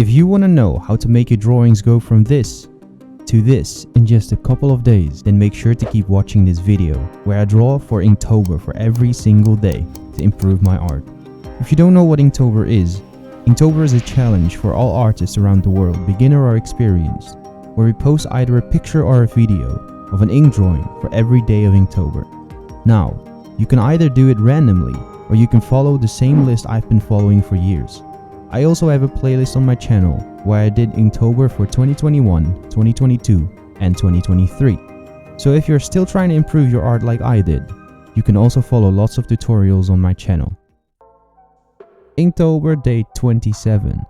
If you want to know how to make your drawings go from this to this in just a couple of days, then make sure to keep watching this video where I draw for Inktober for every single day to improve my art. If you don't know what Inktober is a challenge for all artists around the world, beginner or experienced, where we post either a picture or a video of an ink drawing for every day of Inktober. Now, you can either do it randomly or you can follow the same list I've been following for years. I also have a playlist on my channel where I did Inktober for 2021, 2022 and 2023. So if you're still trying to improve your art like I did, you can also follow lots of tutorials on my channel. Inktober day 27.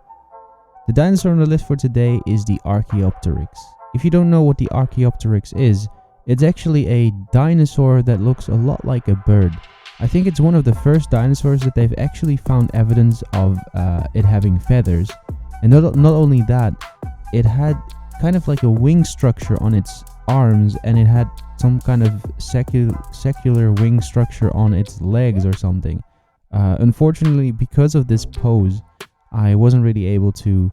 The dinosaur on the list for today is the Archaeopteryx. If you don't know what the Archaeopteryx is, it's actually a dinosaur that looks a lot like a bird. I think it's one of the first dinosaurs that they've actually found evidence of it having feathers. And not only that, it had kind of like a wing structure on its arms, and it had some kind of secular wing structure on its legs or something. Unfortunately, because of this pose, I wasn't really able to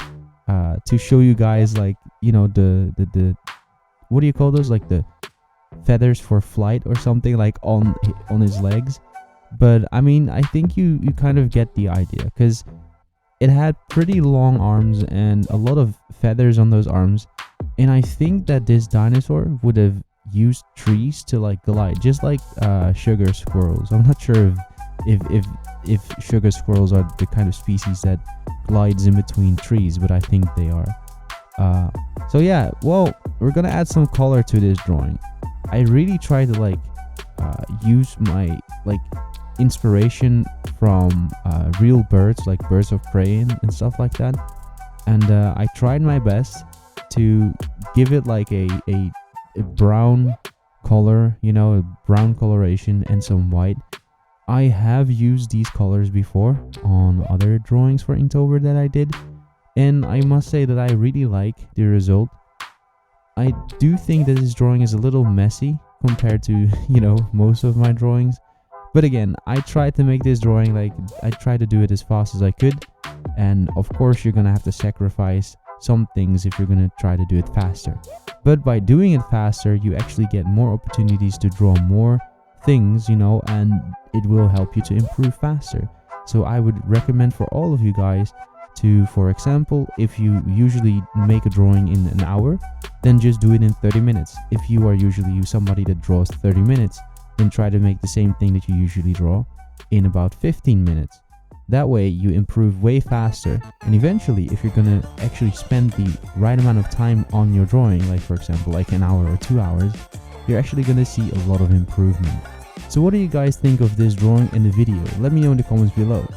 show you guys, like, you know, the what do you call those, like the feathers for flight or something, like on his legs. But I mean, I think you kind of get the idea, because it had pretty long arms and a lot of feathers on those arms, and I think that this dinosaur would have used trees to like glide, just like sugar squirrels. I'm not sure if sugar squirrels are the kind of species that glides in between trees, but I think they are. So yeah, well, we're gonna add some color to this drawing. I really try to like use my like inspiration from real birds, like birds of prey and stuff like that, and I tried my best to give it like a brown color, you know, a brown coloration and some white. I have used these colors before on other drawings for Inktober that I did, and I must say that I really like the result. I do think that this drawing is a little messy compared to, you know, most of my drawings. But again, I tried to make this drawing, like, I tried to do it as fast as I could. And of course, you're gonna have to sacrifice some things if you're gonna try to do it faster. But by doing it faster, you actually get more opportunities to draw more things, you know, and it will help you to improve faster. So I would recommend for all of you guys to, for example, if you usually make a drawing in an hour, then just do it in 30 minutes. If you are usually somebody that draws 30 minutes, then try to make the same thing that you usually draw in about 15 minutes. That way you improve way faster, and eventually if you're gonna actually spend the right amount of time on your drawing, like for example like an hour or 2 hours, you're actually gonna see a lot of improvement. So what do you guys think of this drawing and the video? Let me know in the comments below.